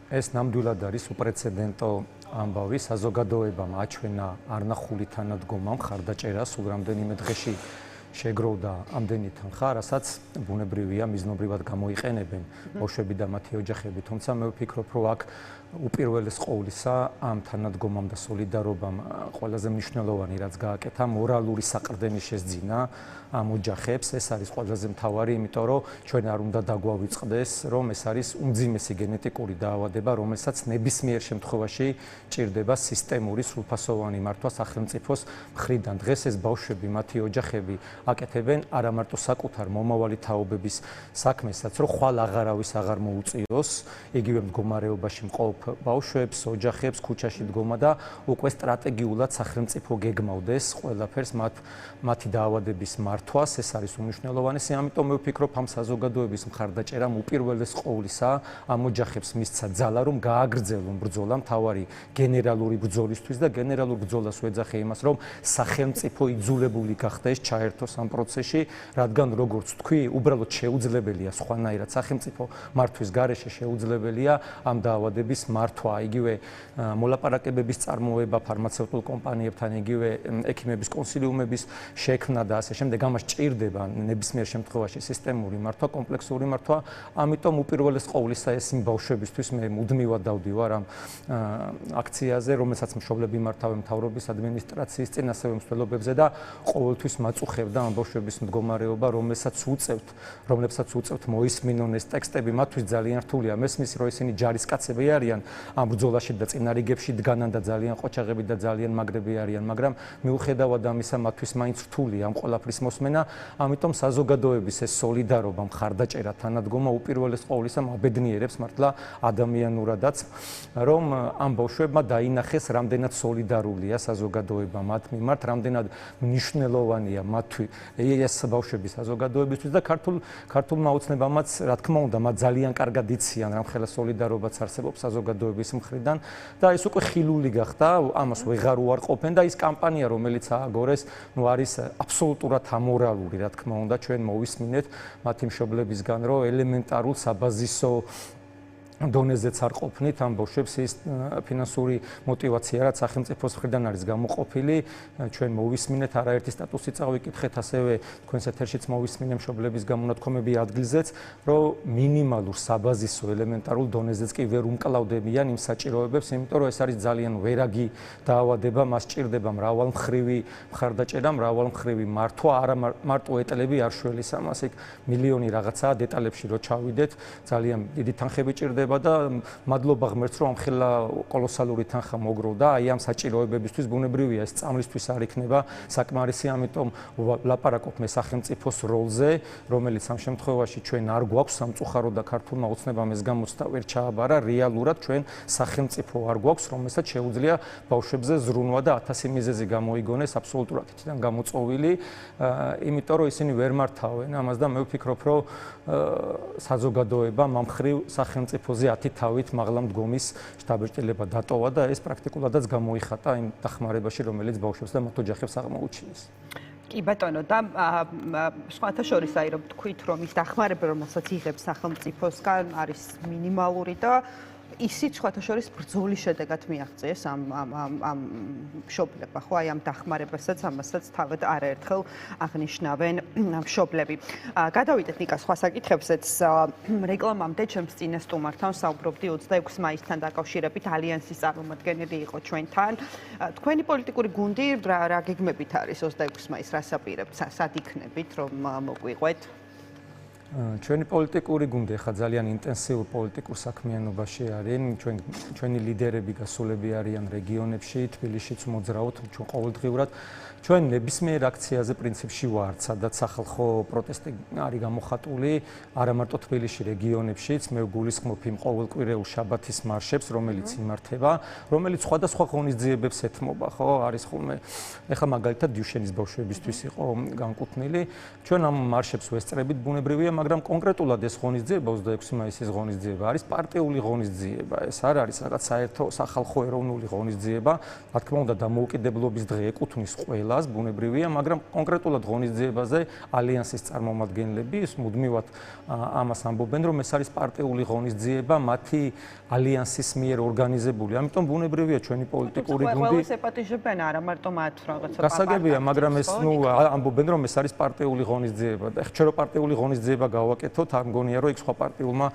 ეს ნამდვილად არის უპრეცედენტო ამბავი. საზოგადოებამ აჩვენა არნახული თანადგომა მხარდაჭერა სულ რამდენიმე დღეში შეგროვდა ამდენი თანხა, რასაც ბუნებრივია მიზნობრივად გამოიყენებენ ბავშვები და მათი ოჯახები. თუმცა მე ვფიქრობ, რომ აქ უპირველეს ყოვლისა ამ თანადგომამ და სოლიდარობამ ყველაზე მნიშვნელოვანი რაც გააკეთა, მორალური საყრდენი შესძინა ამ ოჯახებს. ეს არის ყველაზე მთავარი, იმიტომ რომ ჩვენ არ უნდა დაგვავიწყდეს, რომ ეს არის უმძიმესი გენეტიკური დაავადება, რომელსაც ნებისმიერ შემთხვევაში ჭირდება სისტემური სრულფასოვანი მართვა სახელმწიფოს მხრიდან. დღეს ეს ბავშვები, მათი ოჯახები აკეთებენ არა მარტო საკუთარ მომავალი თაობების საქმესაც, რომ ხვალ აღარავის აღარ მოუწიოს იგივე მდგომარეობაში მყოფ ბავშვებს, ოჯახებს, ქუჩაში დგომა და უკვე სტრატეგიულად სახელმწიფო გეგმავდეს ყველაფერს მათი დაავადების მართვას. ეს არის უმნიშვნელოვანესი, ამიტომ მე ვფიქრობ, ამ საზოგადოების მხარდაჭერამ უპირველეს ყოვლისა ამ ოჯახებს მისცა ძალა, რომ გააგრძელონ ბრძოლა მთავარი გენერალური ბრძოლისთვის და გენერალურ ბრძოლას ვეძახე იმას, რომ სახელმწიფო იძულებული გახდა ეს ჩაერთოს ამ პროცესში, რადგან როგორც თქვი, უბრალოდ შეუძლებელია სხვანაირად სახელმწიფო მართვის გარეშე შეუძლებელია ამ დაავადების მართვა, იგივე მოლაპარაკებების წარმოება ფარმაცევტულ კომპანიებთან, იგივე ექიმების კონსილიუმების შექმნა და ასე შემდეგ. ამას ჭირდება ნებისმიერ შემთხვევაში სისტემური მართვა, კომპლექსური მართვა. ამიტომ უპირველეს ყოვლისა ეს იმ ბავშვებისთვის მე მუდმივად დავდივარ ამ აქციაზე, რომელსაც მშობლები მართავენ მთავრობის ადმინისტრაციის წინ, ასევე მსვლელობებზე და ყოველთვის მაწუხებდა ამ ბავშვების მდგომარეობა, რომლებსაც უწევთ მოისმინონ ეს ტექსტები. მათთვის ძალიან რთულია. მესმის, რომ ისინი ჯარისკაცები არიან ამ ბრძოლაში და წინარიგებში დგანან და ძალიან ყოჩაღები და ძალიან მაგრები არიან, მაგრამ მიუხედავად ამისა, მათთვის მაინც რთულია ამ ყველაფრის მოსმენა. ამიტომ საზოგადოების ეს სოლიდარობა, მხარდაჭერა, თანადგომა უპირველეს ყოვლისა მაბედნიერებს მართლა ადამიანურადაც, რომ ამ ბავშვებმა დაინახეს, რამდენად სოლიდარულია საზოგადოება მათ მიმართ, რამდენად მნიშვნელოვანია მათთვის ეს ბავშვები საზოგადოებისთვის და ქართულმა ოცნებამაც, რა თქმა უნდა, მათ ძალიან კარგად იციან, რამხელა სოლიდარობაც არსებობს საზოგადოების მხრიდან და ეს უკვე ხილული გახდა, ამას ვეღარ უარყოფენ და ის კამპანია, რომელიც ააგორეს, არის აბსოლუტურად ამორალური, რა თქმა უნდა, ჩვენ მოვისმინეთ მათი მშობლებისგან, რომ ელემენტარულ საბაზისო დონეზეც არ ყოფნით ამ ბავშვებს ის ფინანსური мотиваცია, რაც სახელმწიფოს მხრიდან არის გამოყოფილი, ჩვენ მოვისმინეთ, არაერთი სტატუსი წავიკითხეთ, ასევე თქვენს ეთერშიც მოვისმინე მშობლების გამონათქვამები ადგილზეც, რომ მინიმალურ საბაზისო ელემენტარულ დონეზეც კი ვერ უმკლავდებიან იმ საჭიროებებს, იმიტომ რომ ეს არის ძალიან ვერაგი დაავადება, მას ჭირდება მრავალმხრივი მხარდაჭერა, მრავალმხრივი მართვა, არა მარტო ეტლები არ შველის ამას, იქ მილიონი რაღაცაა დეტალებში რო ჩავიდეთ, ძალიან დიდი თანხები ჭირდება და მადლობა ღმერთს, რომ ამხელა კოლოსალური თანხა მოგროვდა, აი ამ საჭიროებებისთვის ბუნებრივია ეს წამლისთვის არ იქნება საკმარისი, ამიტომ ლაპარაკობ მე სახელმწიფოს როლზე, რომელიც ამ შემთხვევაში ჩვენ არ გვაქვს სამწუხარო და ქართულმა ოცნებამ ეს გამოცდა ვერ ჩააბარა, რეალურად ჩვენ სახელმწიფო არ გვაქვს, რომელსაც შეუძლია ბავშვებზე ზრუნვა და 1000 მიზეზი გამოიგონეს აბსოლუტურად თითიდან გამოწოვილი, იმიტომ რომ ისინი ვერ მართავენ ამას და მე ვფიქრობ, რომ საზოგადოებამ ამ მხრივ სახელმწიფოზე 10 თავით მაღლა მდგომის შთაბეჭდილება დატოვა და ეს პრაქტიკულადაც გამოიხატა იმ დახმარებაში, რომელიც ბავშვებს და მათ ოჯახებს აღმოუჩინეს. კი ბატონო, და სხვათა შორის აი რომ თქვით, რომ ის დახმარება, რომელსაც იღებს სახელმწიფოსგან, არის მინიმალური და ისიც სხვათა შორის ბრძოლის შედეგად მიაღწიეს ამ მშობლებმა, ხო, აი ამ დახმარებასაც, ამასაც თავად არაერთხელ აღნიშნავენ მშობლები. გადავიდეთ ნიკა სხვა საკითხებზეც. რეკლამამდე ჩემს წინას სტუმართან საუბრობდი 26 მაისთან დაკავშირებით ალიანსის წარმომადგენელი იყო ჩვენთან. თქვენი პოლიტიკური გუნდი რა გეგმებით არის 26 მაისს, რას აპირებთ, სად იქნებით, რომ მოგვიყვეთ? ჩვენი პოლიტიკური გუნდი ხა ძალიან ინტენსიურ პოლიტიკურ საქმიანობაში არის. ჩვენი ლიდერები გასულები არიან რეგიონებში, თბილისშიც მოძრაობთ ჩვენ ყოველდღიურად. ჩვენ ნებისმიერ აქციაზე პრინციპში ვართ, სადაც სახალხო პროტესტი არის გამოხატული, არა მარტო თბილისში, რეგიონებშიც. მე ვგულისხმობ იმ ყოველკვირეულ შაბათის მარშებს, რომელიც იმართება, რომელიც სხვადასხვა ღონისძიებებს ეთმობა, ხო? არის ხოლმე ეხლა მაგალითად დიუშენის ბავშვებისთვის იყო განკუთვნილი. ჩვენ ამ მარშებს ვესწრებით, ბუნებრივია, მაგრამ კონკრეტულად ეს ღონისძიება 26 მაისის ღონისძიება არის პარტიული ღონისძიება. ეს არ არის რაღაც საერთო სახალხო ეროვნული ღონისძიება. რა თქმა უნდა, დამოუკიდებლობის დღე ეკუთვნის ყველას, ბუნებრივია, მაგრამ კონკრეტულად ღონისძიებაზე ალიანსის წარმომადგენლები ის მუდმივად ამას ამბობენ, რომ ეს არის პარტიული ღონისძიება, მათი ალიანსის მიერ ორგანიზებული. ამიტომ ბუნებრივია ჩვენი პოლიტიკური გუნდი ყველას ეპატიჟებენ, არა მარტო მათ რაღაცა გასაგებია, მაგრამ ეს ამბობენ, რომ ეს არის პარტიული ღონისძიება. და ხჩერო პარტიული ღონისძიება გავაკეთოთ, არ მგონია, რომ იქ სხვა პარტიულმა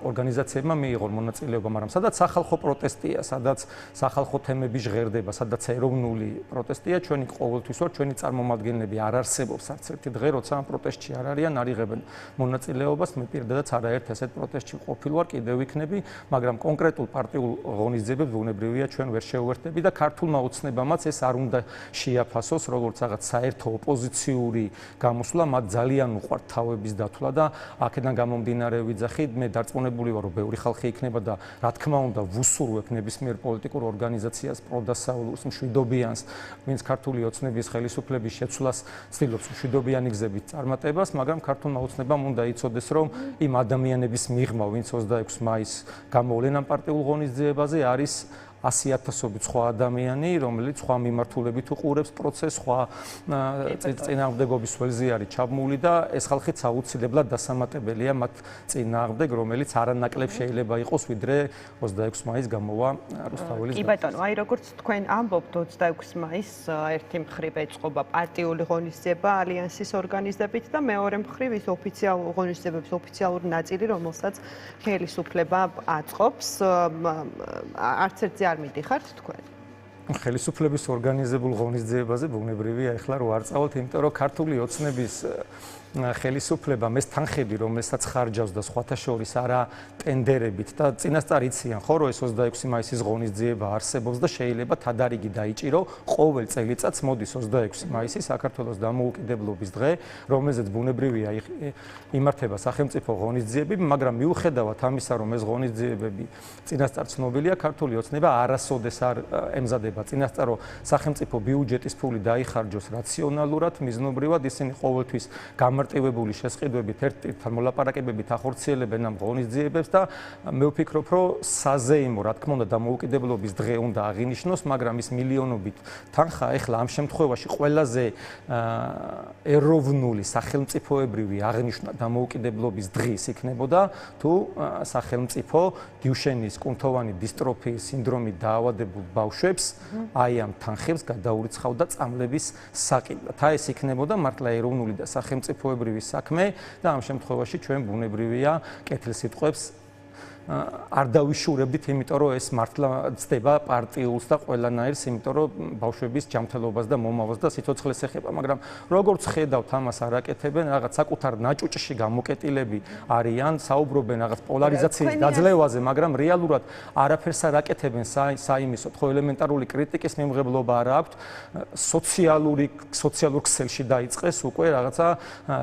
ორგანიზაციებმა მიიღონ მონაწილეობა, მაგრამ სადაც სახალხო პროტესტია, სადაც სახალხო თემები ჟღერდება, სადაც ეროვნული პროტესტია, ჩვენი ყოველთვის ვარ, ჩვენი წარმომადგენლები არ არსებობს არც ერთი დღე, როცა ამ პროტესტში არ არიან, არ იღებენ მონაწილეობას. მე პირდადაც არაერთ ესეთ პროტესტში ყოფილ ვარ, კიდევ ვიქნები, მაგრამ კონკრეტულ პარტიულ ღონისძიებებს ბუნებრივია ჩვენ ვერ შევუერთდები და ქართულმა ოცნებამაც ეს არ უნდა შეაფასოს როგორც რაღაც საერთო ოპოზიციური გამოსვლა, მათ ძალიან უყვართ თავების დათვლა და აქედან გამომდინარე ვიძახით, მე დარწმუნებული ვარ, რომ ბევრი ხალხი იქნება და რა თქმა უნდა ვუსურვებ ნებისმიერ პოლიტიკურ ორგანიზაციას, პროდასავლურს, მშვიდობიანს, ვინც ქართული ოცნების ხელისუფლების შეცვლას ცდილობს მშვიდობიანი გზებით წარმატებას, მაგრამ ქართულმა ოცნებამ უნდა იცოდეს, რომ იმ ადამიანების მიღმა, ვინც 26 მაისს გამოვლენ ამ პარტიულ ღონისძიებაზე, არის 100,000-ობით სხვა ადამიანი, რომელიც სხვა მიმართულებით უყურებს პროცესს, სხვა წინააღმდეგობის ველზე არის ჩაბმული და ეს ხალხიც აუცილებლად დასამატებელია მათ წინააღმდეგ, რომელიც არანაკლებ შეიძლება იყოს, ვიდრე 26 მაისს გამოვა რუსთაველის. კი ბატონო, აი როგორც თქვენ ამბობთ 26 მაისს ერთი მხრივ ეწყობა პარტიული ღონისძიება ალიანსის ორგანიზებით და მეორე მხრივ ის ოფიციალურ ღონისძიებების ოფიციალური ნაწილი, რომელსაც ხელისუფლება აწყობს, არც ერთზე არ მიდიხართ თქვენ? ხელისუფლების ორგანიზებულ ღონისძიებაზე ბუნებრივია ეხლა რო არ წავალთ, იმიტომ რომ ქართული ოცნების ხელისუფლებამ ეს თანხები, რომელსაც ხარჯავს და სხვათა შორის არა ტენდერებით და წინასწარ იციან, ხო, რომ ეს 26 მაისის ღონისძიება არსებობს და შეიძლება თადარიგი დაიჭირო ყოველ წელიწადს მოდის 26 მაისი საქართველოს დამოუკიდებლობის დღე, რომელზეც ბუნებრივია იმართება სახელმწიფო ღონისძიებები, მაგრამ მიუხედავად ამისა, რომ ეს ღონისძიებები წინასწარ ცნობილია, ქართული ოცნება არასოდეს არ ემზადება წინასწარ, რომ სახელმწიფო ბიუჯეტის ფული დაიხარჯოს რაციონალურად, მიზნობრივად ისინი ყოველთვის გამარტივებული შესყიდვებით ერთ-ერთთან მოლაპარაკებებით ახორციელებენ ამ ღონისძიებებს და მე ვფიქრობ, რომ საზეიმო, რა თქმა უნდა, დამოუკიდებლობის დღე უნდა აღინიშნოს, მაგრამ ის მილიონობით თანხა ეხლა ამ შემთხვევაში ყველაზე ეროვნული სახელმწიფოებრივი აღნიშვნა დამოუკიდებლობის დღის იქნებოდა, თუ სახელმწიფო დიუშენის კუნთოვანი დისტროფიის სინდრომით დაავადებულ ბავშვებს აი ამ თანხებს გადაურიცხავდა წამლების საყიდად. ეს იქნებოდა მართლა ეროვნული და სახელმწიფოებრივი საქმე და ამ შემთხვევაში ჩვენ ბუნებრივია კეთილსიტყვებს არ დავიშურებდით, იმიტომ რომ ეს მართლა ცდება პარტიულს და ყველანაირს, იმიტომ რომ ბავშვების ჯანმრთელობას და მომავალს და სიცოცხლეს ეხება, მაგრამ როგორც ხედავთ, ამას არ აკეთებენ, რაღაც საკუთარ ნაჭუჭში გამოკეტილები არიან, საუბრობენ რაღაც პოლარიზაციის დაძლევაზე, მაგრამ რეალურად არაფერს არ აკეთებენ საიმისოდ, ხო ელემენტარული კრიტიკის მიმღებლობა არ აქვთ, სოციალურ ქსელში დაიწყეს უკვე რაღაცა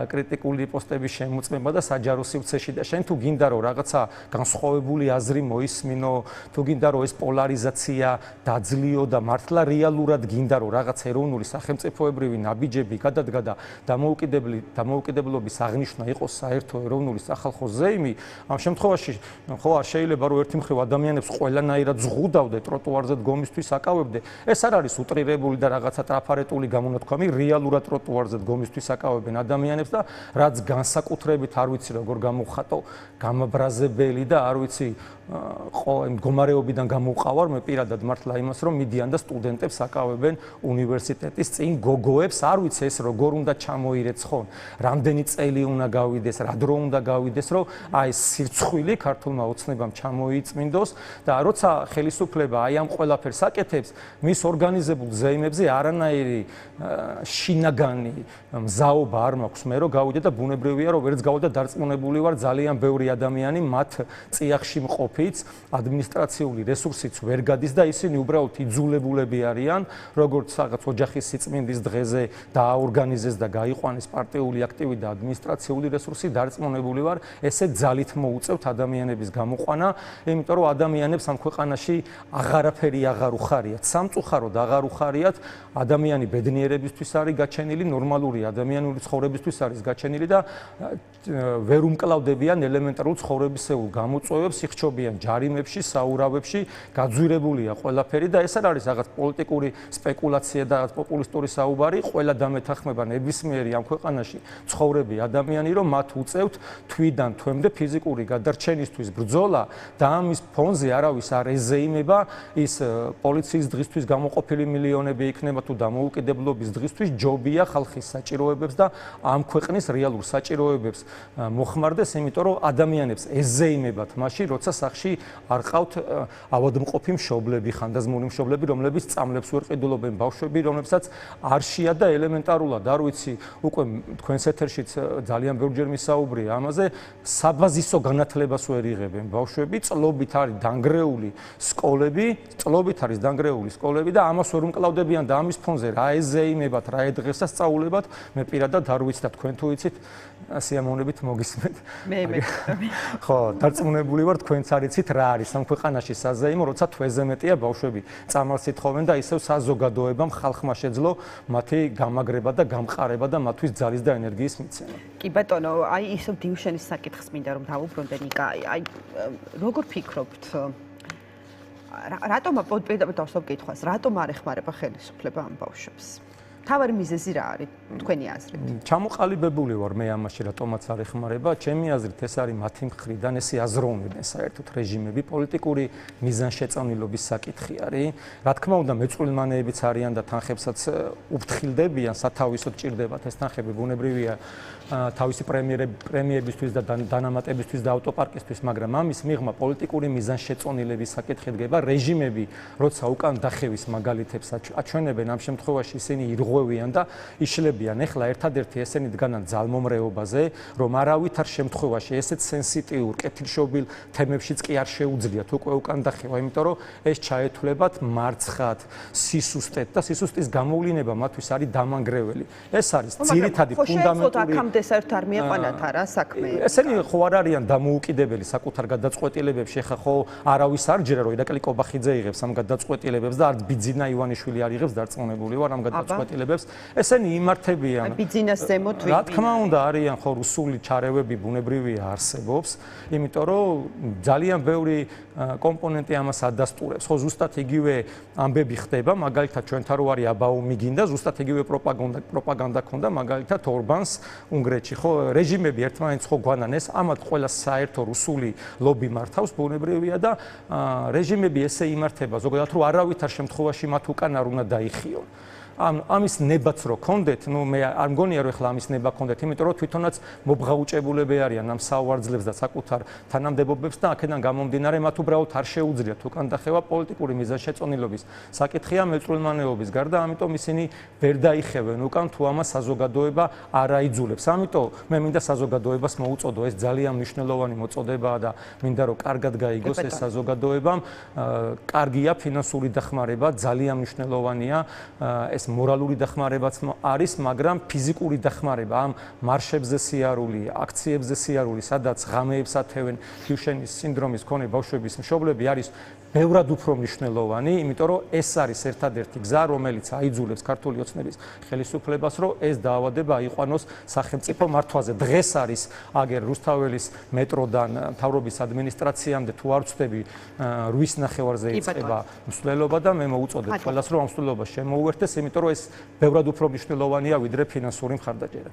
კრიტიკული პოსტების შემოწმება და საჯარო სივრცეში და შენ თუ გინდა რომ რაღაცა განსხვავებული აზრი მოისმინო, თუ გინდა რომ ეს პოლარიზაცია დაძლიო და მართლა რეალურად გინდა რომ რაღაც ეროვნული სახელმწიფოებრივი ნაბიჯები გადადგა და დამოუკიდებლობის აღნიშვნა იყოს საერთო ეროვნული სახალხო ზეიმი, ამ შემთხვევაში ხო არ შეიძლება რომ ერთი მხრივ ადამიანებს ყველანაირად ზღუდავდე ტროტუარზე დგომისთვის აკავებდე, ეს არ არის უტრირებული და რაღაცა ტრაფარეტული გამონათქვამი, რეალურად ტროტუარზე დგომისთვის აკავებენ ადამიანებს და რაც განსაკუთრებით არ ვიცი როგორ გამოვხატო გამაბრაზებელი და არ ვიცი მდგომარეობიდან გამოვყავარ მე პირადად მართლა იმას რომ მიდიან და სტუდენტებს აკავებენ უნივერსიტეტის წინ გოგოებს არ ვიცი ეს როგორ უნდა ჩამოირეცხონ რამდენი წელი უნდა გავიდეს რა დრო უნდა გავიდეს რომ აი სირცხვილი ქართულმა ოცნებამ ჩამოიწმინდოს და როცა ხელისუფლება აი ამ ყველაფერს აკეთებს მის ორგანიზებულ ზეიმებზე არანაირი შინაგანი მზაობა არ მაქვს მე რომ გავიდე და ბუნებრივია რომ ვერც გავდა დარწმუნებული ვარ ძალიან ბევრი ადამიანი მათ წიაღში მყოფი არაფერიც, ადმინისტრაციული რესურსიც ვერ გადის და ისინი უბრალოდ იძულებულები არიან, როგორც რაღაც ოჯახის სიწმინდის დღეზე დააორგანიზეს და გაიყვანეს პარტიული აქტივი და ადმინისტრაციული რესურსი, დარწმუნებული ვარ, ესე ძალით მოუწევთ ადამიანების გამოყვანა, იმიტომ რომ ადამიანებს ამ ქვეყანაში აღარაფერი აღარ უხარიათ, სამწუხაროდ აღარ უხარიათ, ადამიანი ბედნიერებისთვის არის გაჩენილი, ნორმალური ადამიანური ცხოვრებისთვის არის გაჩენილი და ვერ უმკლავდებიან ელემენტარულ ცხოვრებისეულ გამოწვევებს, იხჩობიან ჯარიმებში, საურავებში, გაძვირებულია ყველაფერი და ეს არ არის რაღაც პოლიტიკური სპეკულაცია და პოპულისტური საუბარი, ყველა დამეთანხმება ნებისმიერი ამ ქვეყანაში ცხოვრები ადამიანი, რომ მათ უწევთ თვიდან თვემდე ფიზიკური გადარჩენისთვის ბრძოლა და ამის ფონზე არავის არ ეზეიმება ის პოლიციის დღისთვის გამოყოფილი მილიონები იქნება თუ დამოუკიდებლობის დღისთვის ჯობია ხალხის საჭიროებებს და ამ ქვეყნის რეალურ საჭიროებებს მოხმარდეს, იმიტომ რომ ადამიანებს ეზეიმებათ მაშინ, როცა სახში არ ყავთ ავადმყოფი მშობლები, ხანდაზმული მშობლები, რომლებიც წამლებს ვერ ყიდულობენ, ბავშვები, რომლებსაც არ შეა და ელემენტარულად, არ ვიცი, უკვე თქვენს ეთერშიც ძალიან ბევრჯერ მისაუბრია ამაზე, საბაზისო განათლებას ვერ იღებენ ბავშვები, წლობით არის დანგრეული სკოლები და ამას ვერ უმკლავდებიან და ამის ფონზე რა ეზეიმებათ, რა დღესასწაულებათ, მე პირადად არ ვიცი და თქვენ თუ იცით, სიამოვნებით მოგისმენთ. მე. ხო, დარწმუნებული ვარ, თქვენც არიცით რა არის ამ ქვეყანაში საზეიმო, როცა თვეზე მეტია ბავშვები წამალს ითხოვენ და ისევ საზოგადოებამ ხალხმა შეძლო მათი გამაგრება და გამყარება და მათთვის ძალის და ენერგიის მიცემა. კი ბატონო, აი ისევ დიუშენის საკითხს მინდა რომ დავუბრუნდე ნიკა, აი როგორ ფიქრობთ რატომ პირდაპირ დავსვამ კითხვას, რატომ არ ეხმარება ხელისუფლება ამ ბავშვებს? თავარი მიზეზი რა არის თქვენი აზრით? ჩამოყალიბებული ვარ მე ამაში, რატომაც არ ეხმარება. ჩემი აზრით ეს არის მათი მხრიდან, ესე აზროვნებენ საერთოდ რეჟიმები, პოლიტიკური მიზანშეწონილობის საკითხი არის. რა თქმა უნდა, მეწვრილმანეებიც არიან და თანხებსაც უფრთხილდებიან, სათავისოდ ჭირდებათ ეს თანხები, ბუნებრივია თავისი პრემიებისთვის და დანამატებისთვის და ავტოპარკისთვის, მაგრამ ამის მიღმა პოლიტიკური მიზანშეწონილების საკითხი დგება. რეჟიმები, როცა უკან დახევის მაგალითებს აჩვენებენ, ამ შემთხვევაში ისინი ირღვევიან და იშლებიან. ეხლა ერთადერთი ესენი დგანან ძალმომრეობაზე, რომ არავითარ შემთხვევაში ესეთ სენსიტიურ, კეთილშობილ თემებშიც კი არ შეუძლიათ უკვე უკან დახევა, იმიტომ რომ ეს ჩაეთვლებათ მარცხად, სისუსტეთ და სისუსტის გამოვლინება მათთვის არის დამანგრეველი. ეს არის ძირითადი ფუნდამენტური საერთოდ არ მieყვანათ არა საქმე. ესენი ხო არ არიან დამოუკიდებელი საკუთარ გადაწყვეტილებებში, ეხა ხო არავის არ ჯერა რომ ირაკლი კობახიძე იღებს ამ გადაწყვეტილებებს და არც ბიძინა ივანიშვილი არ იღებს, დარწმუნებული ვარ ამ გადაწყვეტილებებს. ესენი იმართებიან. ბიძინას ზემოთ რა თქმა უნდა არიან ხო რუსული ჩარევები ბუნებრივია არსებობს, იმიტომ რომ ძალიან ბევრი კომპონენტი ამას ადასტურებს. ხო ზუსტად იგივე ამბები ხდება, მაგალითად ჩვენთან რო არის აბაუმი გინდა, ზუსტად იგივე პროპაგანდა ქონდა მაგალითად ორბანს უნგრეთში, ხო რეჟიმები ერთმანეთს ხო გვანან ეს ამათ ყველა საერთო რუსული ლობი მართავს ბუნებრივია და რეჟიმები ესე იმართება ზოგადად რომ არავითარ შემთხვევაში მათ უკან არ უნდა დაიხიონ. ამის ნებაც რო კონდეთ, ნუ მე არ მგონია რომ ეხლა ამის ნება კონდეთ, იმიტომ რომ თვითონაც მობღაუჭებულები არიან ამ საوارძლებს და საკუთარ თანამდებობებს და აქედან გამომდინარე მათ უბრალოდ არ შეუძლიათ უკან დახევა პოლიტიკური მიზანშეწონილობის საკითხია მეწვრილმანეობის გარდა, ამიტომ ისინი ვერ დაიხევენ უკან თუ ამას საზოგადოება არ აიძულებს. ამიტომ მე მინდა საზოგადოებას მოუწოდო, ეს ძალიან მნიშვნელოვანი მოწოდებაა და მინდა რომ კარგად გაიგოს ეს საზოგადოებამ, კარგია ფინანსური დახმარება, ძალიან მნიშვნელოვანია ეს მორალური დახმარებაც არის, მაგრამ ფიზიკური დახმარება ამ მარშებზე სიარული, აქციებზე სიარული, სადაც ღამეებს ათევენ დიუშენის სინდრომის მქონე ბავშვების მშობლები არის ბევრად უფრო მნიშვნელოვანი, იმიტომ რომ ეს არის ერთადერთი გზა, რომელიც აიძულებს ქართული ოცნების ხელისუფლებას, რომ ეს დაავადება აიყვანოს სახელმწიფო მართვაზე. დღეს არის აგერ რუსთაველის მეტროდან მთავრობის ადმინისტრაციამდე თუ არ ვწდები 8 ნახევარზე იწყება მსვლელობა და მე მოუწოდებ ყველას, რომ ამ მსვლელობას შემოუერთდეს, იმიტომ რომ ეს ბევრად უფრო მნიშვნელოვანია ვიდრე ფინანსური მხარდაჭერა.